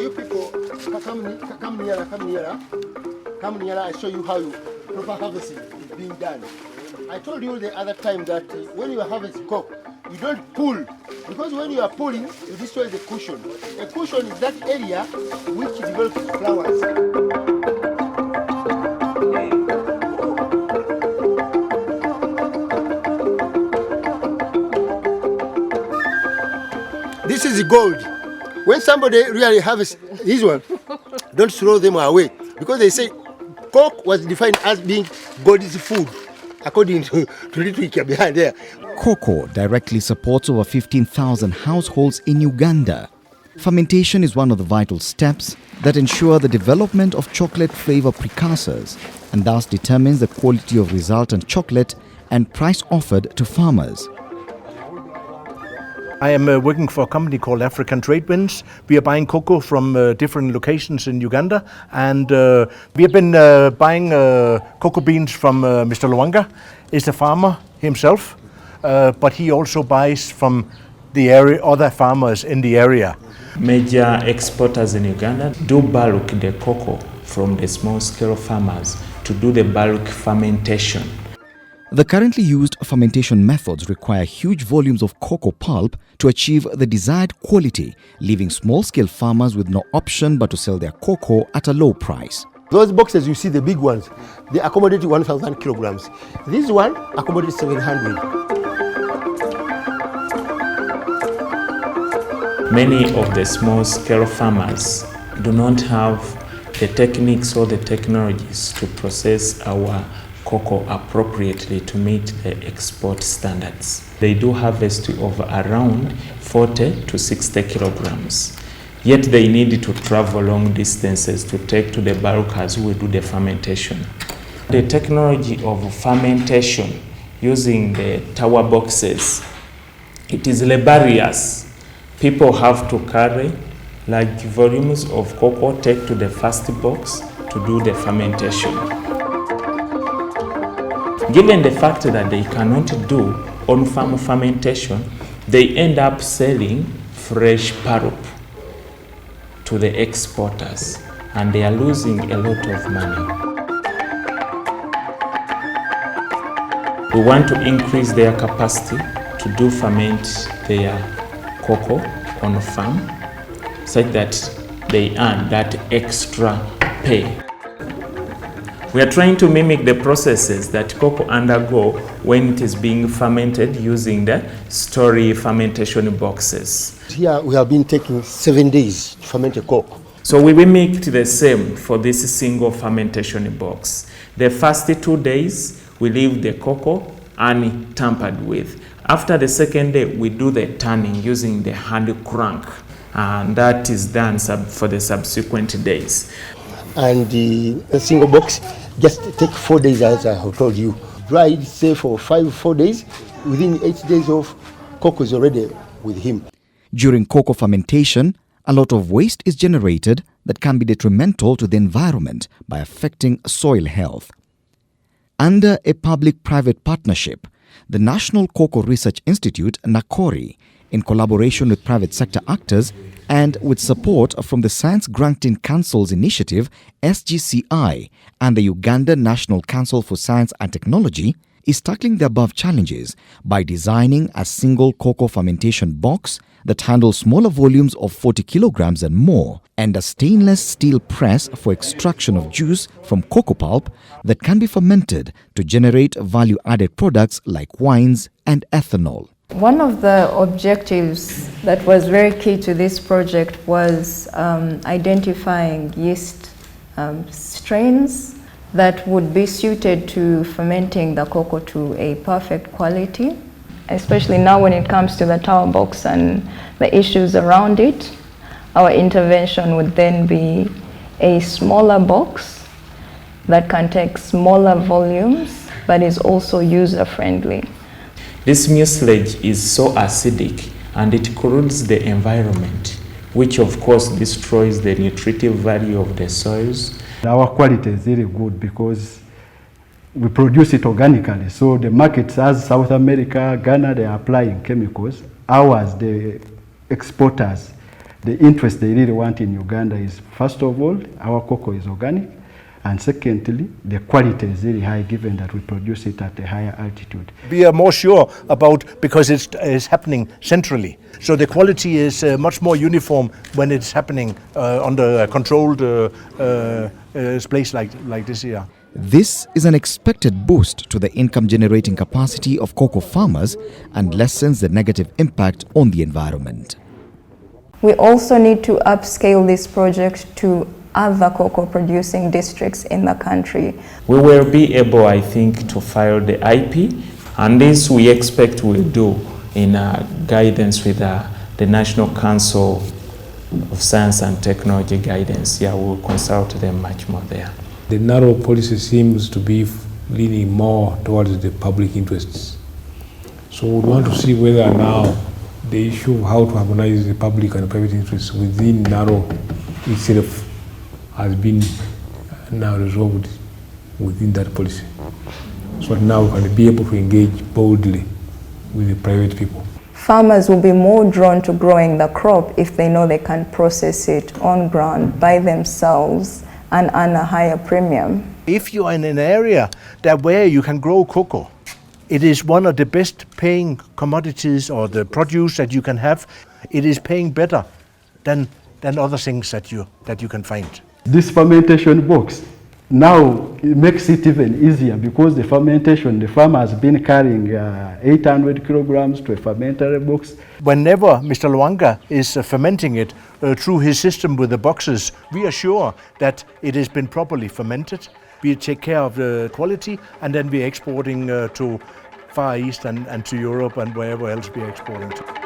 you people come nearer, I show you how proper harvesting is being done. I told you the other time that when you harvest coke, you don't pull, because when you are pulling, you destroy the cushion. A cushion is that area which develops flowers. This is gold. When somebody really harvests this one, don't throw them away, because they say coke was defined as being God's food, according to literature behind there. Cocoa directly supports over 15,000 households in Uganda. Fermentation is one of the vital steps that ensure the development of chocolate flavor precursors and thus determines the quality of resultant chocolate and price offered to farmers. I am working for a company called African Trade Winds. We are buying cocoa from different locations in Uganda, and we have been buying cocoa beans from Mr. Luanga. He's a farmer himself, but he also buys from the area, other farmers in the area. Major exporters in Uganda do bulk the cocoa from the small-scale farmers to do the bulk fermentation. The currently used fermentation methods require huge volumes of cocoa pulp to achieve the desired quality, leaving small-scale farmers with no option but to sell their cocoa at a low price. Those boxes you see, the big ones, they accommodate 1,000 kilograms. This one accommodates 700. Many of the small-scale farmers do not have the techniques or the technologies to process our cocoa appropriately to meet the export standards. They do harvest of around 40 to 60 kilograms. Yet they need to travel long distances to take to the bulkers who will do the fermentation. The technology of fermentation using the tower boxes, it is laborious. People have to carry large volumes of cocoa, take to the first box to do the fermentation. Given the fact that they cannot do on-farm fermentation, they end up selling fresh pulp to the exporters, and they are losing a lot of money. We want to increase their capacity to do ferment their cocoa on farm, such that they earn that extra pay. We are trying to mimic the processes that cocoa undergo when it is being fermented using the story fermentation boxes. Here we have been taking 7 days to ferment a coke. So we mimicked the same for this single fermentation box. The first 2 days we leave the cocoa untampered with. After the second day we do the turning using the hand crank, and that is done for the subsequent days. And a single box just take 4 days, as I have told you. Dried, say for 4 days. Within 8 days of cocoa is already with him. During cocoa fermentation, a lot of waste is generated that can be detrimental to the environment by affecting soil health. Under a public-private partnership, the National Cocoa Research Institute, NACORI, in collaboration with private sector actors and with support from the Science Granting Council's initiative, SGCI, and the Uganda National Council for Science and Technology, is tackling the above challenges by designing a single cocoa fermentation box that handles smaller volumes of 40 kilograms and more, and a stainless steel press for extraction of juice from cocoa pulp that can be fermented to generate value-added products like wines and ethanol. One of the objectives that was very key to this project was identifying yeast strains that would be suited to fermenting the cocoa to a perfect quality. Especially now when it comes to the tower box and the issues around it, our intervention would then be a smaller box that can take smaller volumes but is also user-friendly. This mucilage is so acidic and it corrodes the environment, which of course destroys the nutritive value of the soils. Our quality is really good because we produce it organically. So the markets as South America, Ghana, they are applying chemicals. Ours, the exporters, The interest they really want in Uganda is, first of all, our cocoa is organic, and secondly, the quality is really high given that we produce it at a higher altitude. We are more sure about, because it is happening centrally. So the quality is much more uniform when it's happening under a controlled place like this here. This is an expected boost to the income-generating capacity of cocoa farmers and lessens the negative impact on the environment. We also need to upscale this project to other cocoa producing districts in the country. We will be able, I think, to file the IP, and this we expect we'll do in guidance with the National Council of Science and Technology guidance. Yeah, we'll consult them much more there. The narrow policy seems to be leaning more towards the public interests. So we want to see whether now the issue of how to harmonize the public and private interests within narrow itself has been now resolved within that policy. So now we can be able to engage boldly with the private people. Farmers will be more drawn to growing the crop if they know they can process it on ground by themselves and earn a higher premium. If you are in an area that where you can grow cocoa, it is one of the best paying commodities or the produce that you can have. It is paying better than other things that you can find. This fermentation box, now it makes it even easier because the fermentation, the farmer has been carrying 800 kilograms to a fermentary box. Whenever Mr. Luanga is fermenting it through his system with the boxes, we are sure that it has been properly fermented. We take care of the quality, and then we're exporting to Far East and to Europe and wherever else we're exporting to.